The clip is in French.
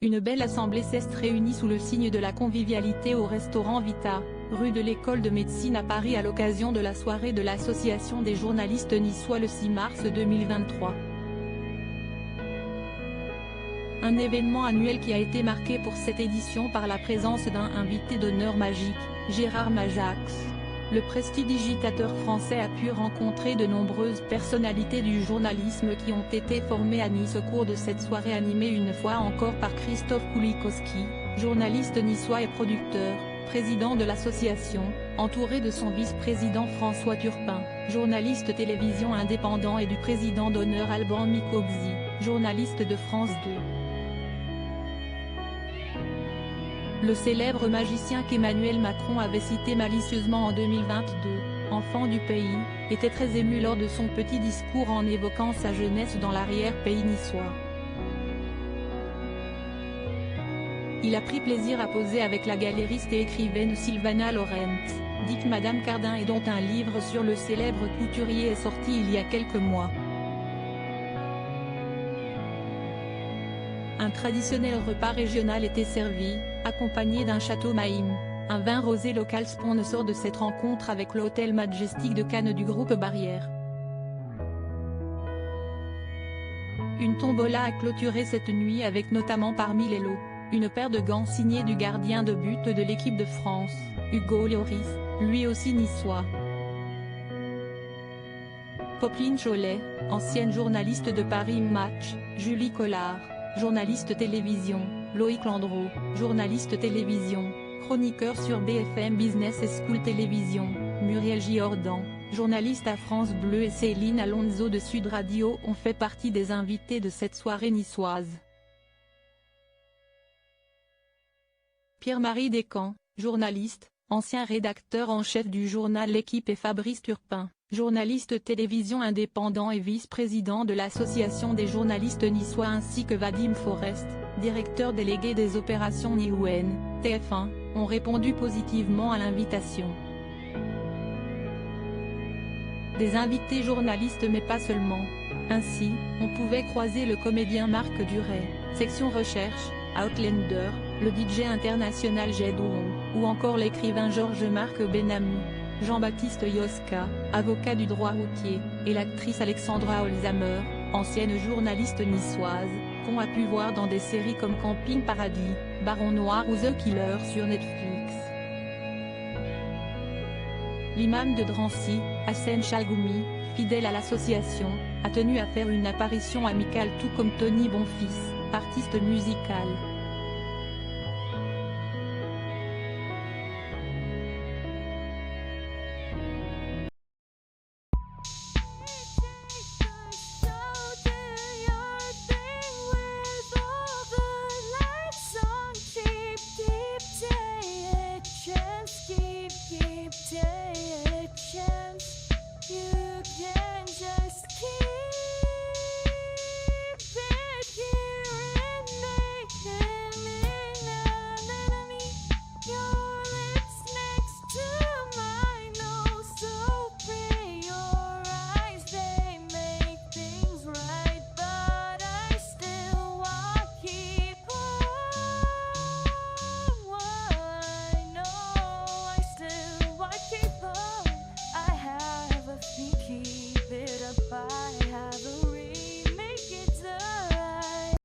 Une belle assemblée s'est réunie sous le signe de la convivialité au restaurant Vita, rue de l'École de médecine à Paris à l'occasion de la soirée de l'Association des journalistes niçois le 6 mars 2023. Un événement annuel qui a été marqué pour cette édition par la présence d'un invité d'honneur magique, Gérard Majax. Le prestidigitateur français a pu rencontrer de nombreuses personnalités du journalisme qui ont été formées à Nice au cours de cette soirée animée une fois encore par Christophe Koulikowski, journaliste niçois et producteur, président de l'association, entouré de son vice-président François Turpin, journaliste télévision indépendant et du président d'honneur Alban Mikobzi, journaliste de France 2. Le célèbre magicien qu'Emmanuel Macron avait cité malicieusement en 2022, enfant du pays, était très ému lors de son petit discours en évoquant sa jeunesse dans l'arrière-pays niçois. Il a pris plaisir à poser avec la galériste et écrivaine Sylvana Laurent, dite Madame Cardin et dont un livre sur le célèbre couturier est sorti il y a quelques mois. Un traditionnel repas régional était servi, accompagné d'un château Maïm, un vin rosé local sponsor de cette rencontre avec l'hôtel Majestic de Cannes du groupe Barrière. Une tombola a clôturé cette nuit avec notamment parmi les lots, une paire de gants signés du gardien de but de l'équipe de France, Hugo Lloris, lui aussi niçois. Popeline Cholet, ancienne journaliste de Paris Match, Julie Collard, journaliste télévision, Loïc Landreau, journaliste télévision, chroniqueur sur BFM Business et School Télévision, Muriel Giordan, journaliste à France Bleu et Céline Alonso de Sud Radio ont fait partie des invités de cette soirée niçoise. Pierre-Marie Descamps, journaliste, ancien rédacteur en chef du journal L'Équipe et Fabrice Turpin, journaliste télévision indépendant et vice-président de l'Association des journalistes niçois ainsi que Vadim Forest, directeur délégué des opérations NION, TF1, ont répondu positivement à l'invitation. Des invités journalistes mais pas seulement. Ainsi, on pouvait croiser le comédien Marc Duret, section recherche, Outlander, le DJ international Jed ou encore l'écrivain Georges-Marc Benamou, Jean-Baptiste Yoska, avocat du droit routier, et l'actrice Alexandra Holzamer, ancienne journaliste niçoise, qu'on a pu voir dans des séries comme Camping Paradis, Baron Noir ou The Killer sur Netflix. L'imam de Drancy, Hassen Chagoumi, fidèle à l'association, a tenu à faire une apparition amicale tout comme Tony Bonfils, artiste musical.